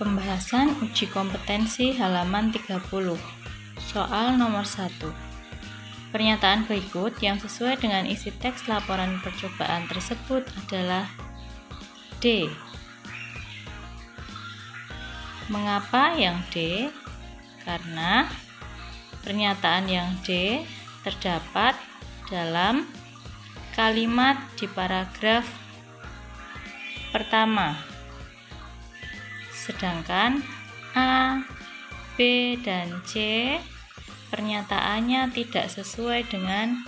Pembahasan uji kompetensi halaman 30. Soal nomor 1. Pernyataan berikut yang sesuai dengan isi teks laporan percobaan tersebut adalah D. Mengapa yang D? Karena pernyataan yang D terdapat dalam kalimat di paragraf pertama. Sedangkan A, B, dan C pernyataannya tidak sesuai dengan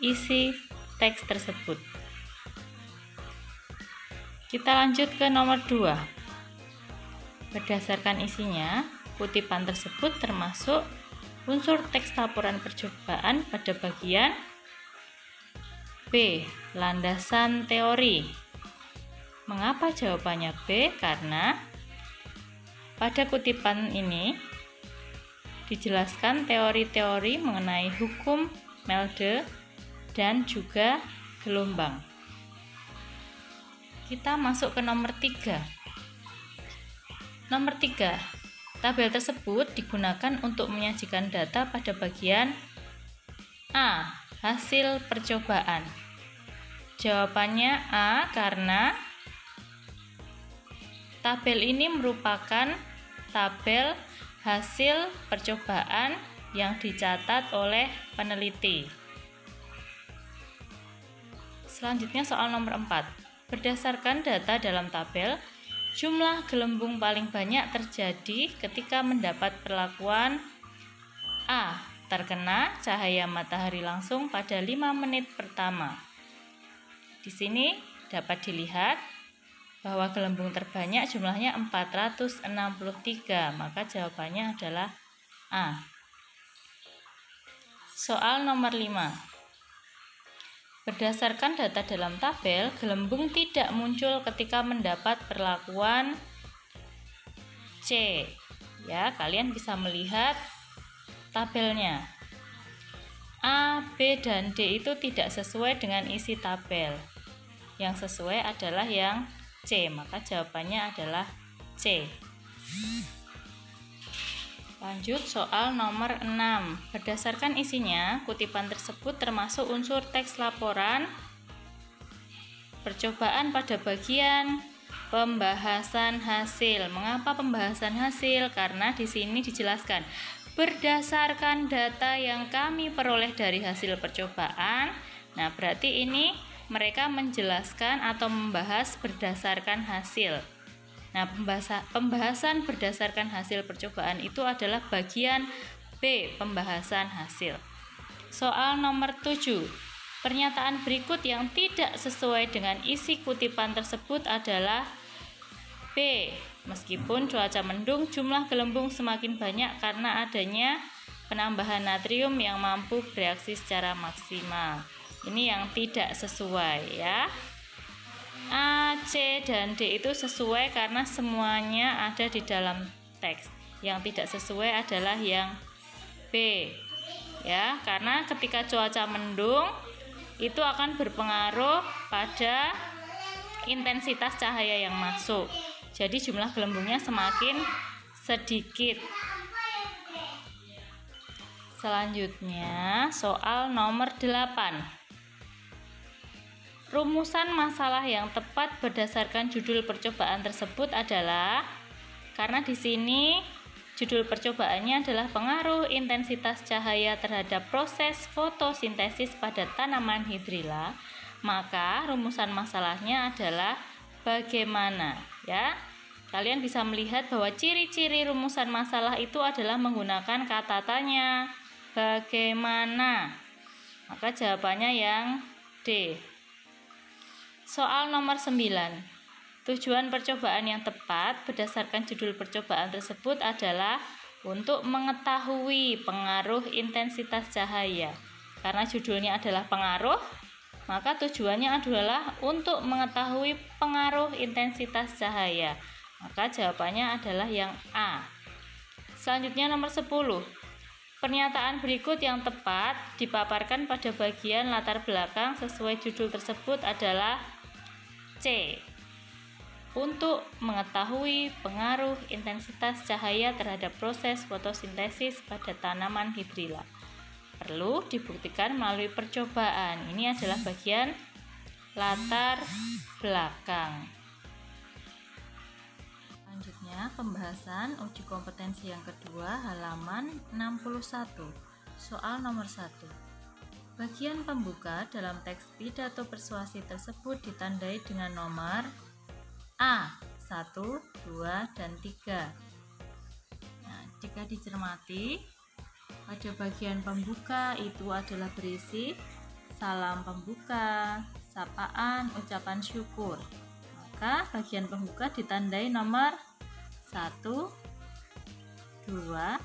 isi teks tersebut. Kita lanjut ke nomor 2. Berdasarkan isinya, kutipan tersebut termasuk unsur teks laporan percobaan pada bagian B. Landasan teori. Mengapa jawabannya B? Karena pada kutipan ini dijelaskan teori-teori mengenai hukum Melde dan juga gelombang. Kita masuk ke nomor 3. Nomor 3. Tabel tersebut digunakan untuk menyajikan data pada bagian A. Hasil percobaan. Jawabannya A karena tabel ini merupakan tabel hasil percobaan yang dicatat oleh peneliti. Selanjutnya soal nomor 4. Berdasarkan data dalam tabel, jumlah gelembung paling banyak terjadi ketika mendapat perlakuan A. Terkena cahaya matahari langsung pada 5 menit pertama. Di sini dapat dilihat bahwa gelembung terbanyak jumlahnya 463, maka jawabannya adalah A. Soal nomor 5. Berdasarkan data dalam tabel, gelembung tidak muncul ketika mendapat perlakuan C. Ya, kalian bisa melihat tabelnya. A, B, dan D itu tidak sesuai dengan isi tabel. Yang sesuai adalah yang C, maka jawabannya adalah C. Lanjut soal nomor 6. Berdasarkan isinya, kutipan tersebut termasuk unsur teks laporan percobaan pada bagian pembahasan hasil. Mengapa pembahasan hasil? Karena di sini dijelaskan berdasarkan data yang kami peroleh dari hasil percobaan. Nah, berarti ini mereka menjelaskan atau membahas berdasarkan hasil. Nah, pembahasan berdasarkan hasil percobaan itu adalah bagian B, pembahasan hasil. Soal nomor 7. Pernyataan berikut yang tidak sesuai dengan isi kutipan tersebut adalah B. Meskipun cuaca mendung, jumlah gelembung semakin banyak karena adanya penambahan natrium yang mampu bereaksi secara maksimal. Ini yang tidak sesuai ya. A, C, dan D itu sesuai karena semuanya ada di dalam teks. Yang tidak sesuai adalah yang B. Ya, karena ketika cuaca mendung itu akan berpengaruh pada intensitas cahaya yang masuk. Jadi jumlah gelembungnya semakin sedikit. Selanjutnya soal nomor 8. Rumusan masalah yang tepat berdasarkan judul percobaan tersebut adalah, karena di sini judul percobaannya adalah pengaruh intensitas cahaya terhadap proses fotosintesis pada tanaman hidrilla, maka rumusan masalahnya adalah bagaimana ya. Kalian bisa melihat bahwa ciri-ciri rumusan masalah itu adalah menggunakan kata tanya, bagaimana. Maka jawabannya yang D. Soal nomor 9. Tujuan percobaan yang tepat berdasarkan judul percobaan tersebut adalah untuk mengetahui pengaruh intensitas cahaya. Karena judulnya adalah pengaruh, maka tujuannya adalah untuk mengetahui pengaruh intensitas cahaya. Maka jawabannya adalah yang A. Selanjutnya nomor 10. Pernyataan berikut yang tepat dipaparkan pada bagian latar belakang sesuai judul tersebut adalah C. untuk mengetahui pengaruh intensitas cahaya terhadap proses fotosintesis pada tanaman hidrilla. Perlu dibuktikan melalui percobaan. Ini adalah bagian latar belakang. Selanjutnya, pembahasan uji kompetensi yang kedua, halaman 61. Soal nomor 1. Bagian pembuka dalam teks pidato persuasi tersebut ditandai dengan nomor A, 1, 2, dan 3. Nah, jika dicermati, pada bagian pembuka itu adalah berisi salam pembuka, sapaan, ucapan syukur. Maka bagian pembuka ditandai nomor 1, 2,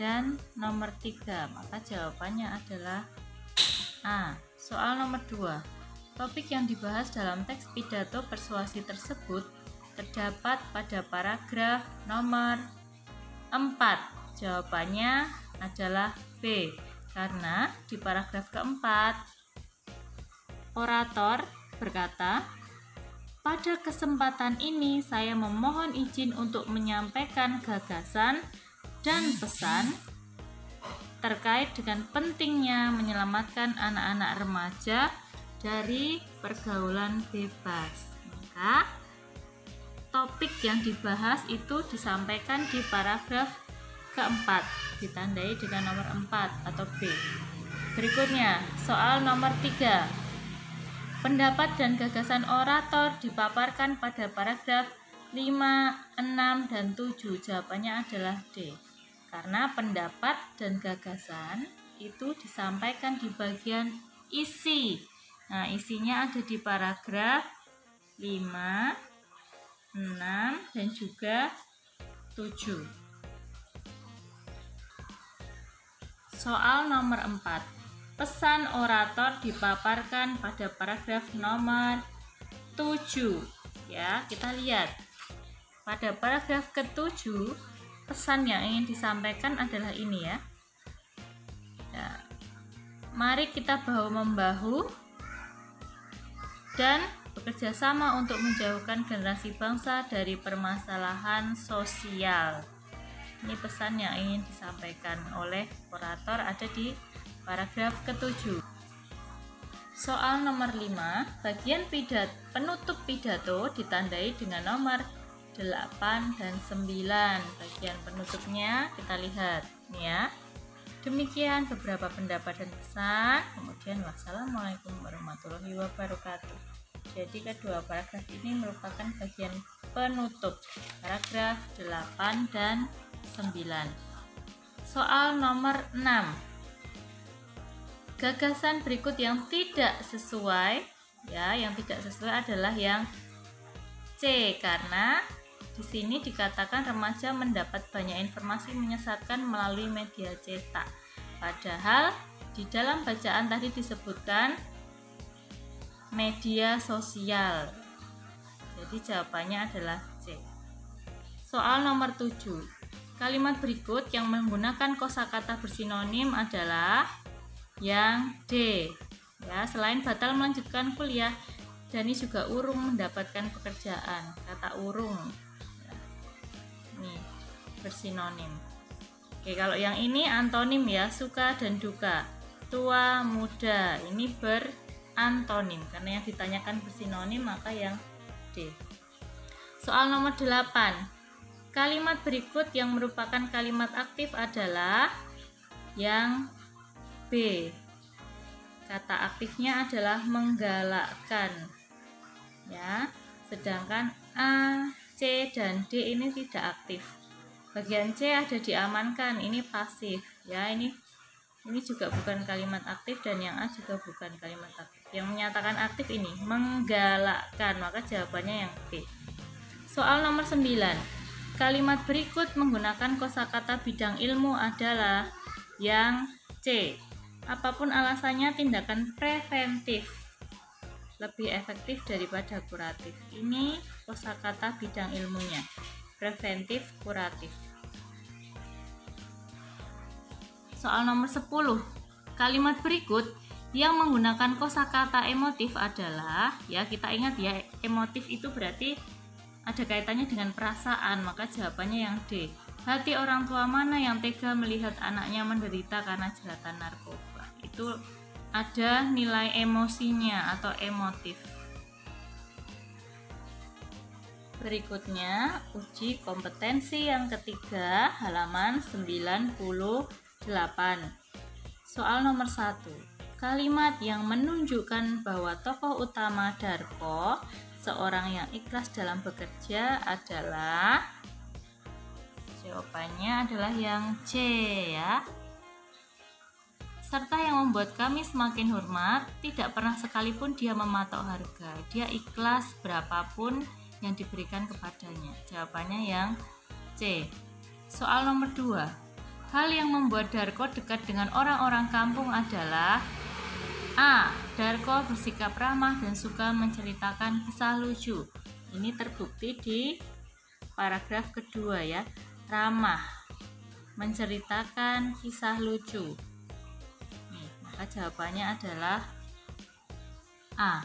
dan nomor 3. Maka jawabannya adalah A. Soal nomor 2. Topik yang dibahas dalam teks pidato persuasi tersebut terdapat pada paragraf nomor 4. Jawabannya adalah B, karena di paragraf keempat orator berkata, pada kesempatan ini saya memohon izin untuk menyampaikan gagasan dan pesan terkait dengan pentingnya menyelamatkan anak-anak remaja dari pergaulan bebas. Maka topik yang dibahas itu disampaikan di paragraf keempat, ditandai dengan nomor 4 atau B. Berikutnya, soal nomor 3. Pendapat dan gagasan orator dipaparkan pada paragraf 5, 6, dan 7. Jawabannya adalah D, karena pendapat dan gagasan itu disampaikan di bagian isi. Nah, isinya ada di paragraf 5, 6, dan juga 7. Soal nomor 4. Pesan orator dipaparkan pada paragraf nomor 7. Ya, kita lihat. Pada paragraf ke-7, pesan yang ingin disampaikan adalah ini ya. Nah, mari kita bahu-membahu dan bekerja sama untuk menjauhkan generasi bangsa dari permasalahan sosial. Ini pesan yang ingin disampaikan oleh orator ada di paragraf ke-7. Soal nomor 5, bagian penutup pidato ditandai dengan nomor 8 dan 9. Bagian penutupnya kita lihat nih ya. Demikian beberapa pendapat dan pesan. Kemudian wassalamualaikum warahmatullahi wabarakatuh. Jadi kedua paragraf ini merupakan bagian penutup paragraf 8 dan 9. Soal nomor 6. Gagasan berikut yang tidak sesuai, ya, yang tidak sesuai adalah yang C, karena di sini dikatakan remaja mendapat banyak informasi menyesatkan melalui media cetak. Padahal di dalam bacaan tadi disebutkan media sosial. Jadi jawabannya adalah C. Soal nomor 7. Kalimat berikut yang menggunakan kosakata bersinonim adalah yang D. Ya, selain batal melanjutkan kuliah, Dani juga urung mendapatkan pekerjaan. Kata urung nih bersinonim. Oke, kalau yang ini antonim ya, suka dan duka. Tua, muda, ini berantonim. Karena yang ditanyakan bersinonim, maka yang D. Soal nomor 8. Kalimat berikut yang merupakan kalimat aktif adalah yang B. Kata aktifnya adalah menggalakkan. Ya, sedangkan A, C, dan D ini tidak aktif. Bagian C ada diamankan, ini pasif. Ya, ini juga bukan kalimat aktif dan yang A juga bukan kalimat aktif. Yang menyatakan aktif ini menggalakkan, maka jawabannya yang B. Soal nomor 9. Kalimat berikut menggunakan kosakata bidang ilmu adalah yang C. Apapun alasannya, tindakan preventif lebih efektif daripada kuratif. Ini kosakata bidang ilmunya, preventif, kuratif. Soal nomor 10. Kalimat berikut Yang menggunakan kosakata emotif adalah, ya kita ingat ya, emotif itu berarti ada kaitannya dengan perasaan, maka jawabannya yang D. Hati orang tua mana yang tega melihat anaknya menderita karena jeratan narkoba? Itu ada nilai emosinya atau emotif. Berikutnya, uji kompetensi yang ketiga, halaman 98. Soal nomor 1. Kalimat yang menunjukkan bahwa tokoh utama Darko seorang yang ikhlas dalam bekerja adalah, jawabannya adalah yang C ya. Serta yang membuat kami semakin hormat, tidak pernah sekalipun dia mematok harga. Dia ikhlas berapapun yang diberikan kepadanya. Jawabannya yang C. Soal nomor 2. Hal yang membuat Darko dekat dengan orang-orang kampung adalah A. Darko bersikap ramah dan suka menceritakan kisah lucu. Ini terbukti di paragraf kedua ya. Ramah, menceritakan kisah lucu. Maka jawabannya adalah A.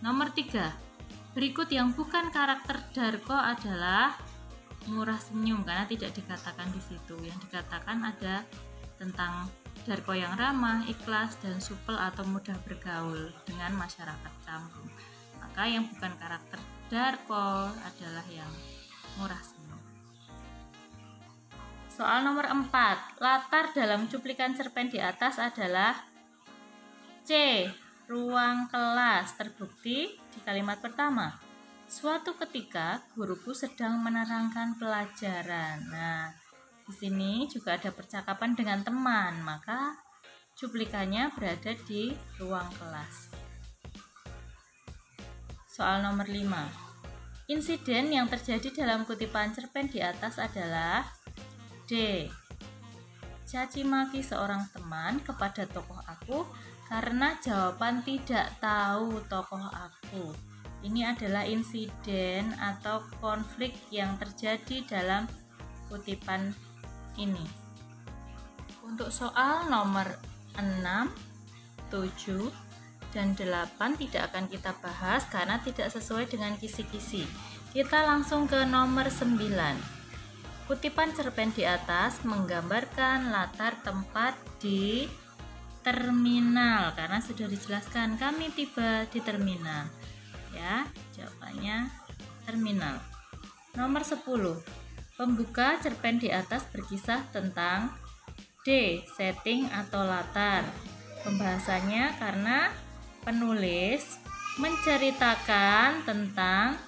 Nomor 3. Berikut yang bukan karakter Darko adalah murah senyum, karena tidak dikatakan di situ. Yang dikatakan ada tentang Darko yang ramah, ikhlas, dan supel atau mudah bergaul dengan masyarakat kampung. Maka yang bukan karakter Darko adalah yang murah senyum. Soal nomor 4. Latar dalam cuplikan cerpen di atas adalah C. Ruang kelas. Terbukti di kalimat pertama. Suatu ketika guruku sedang menerangkan pelajaran. Nah, di sini juga ada percakapan dengan teman, maka cuplikannya berada di ruang kelas. Soal nomor 5. Insiden yang terjadi dalam kutipan cerpen di atas adalah D. Caci maki seorang teman kepada tokoh aku karena jawaban tidak tahu tokoh aku. Ini adalah insiden atau konflik yang terjadi dalam kutipan ini. Untuk soal nomor 6, 7, dan 8 tidak akan kita bahas karena tidak sesuai dengan kisi-kisi. Kita langsung ke nomor 9. Kutipan cerpen di atas menggambarkan latar tempat di terminal, karena sudah dijelaskan kami tiba di terminal. Ya, jawabannya terminal. Nomor 10. Pembuka cerpen di atas berkisah tentang D. Setting atau latar. Pembahasannya karena penulis menceritakan tentang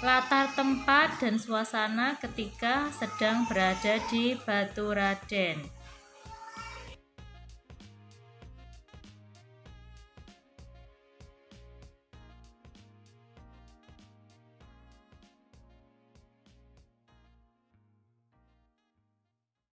latar tempat dan suasana ketika sedang berada di Baturaden.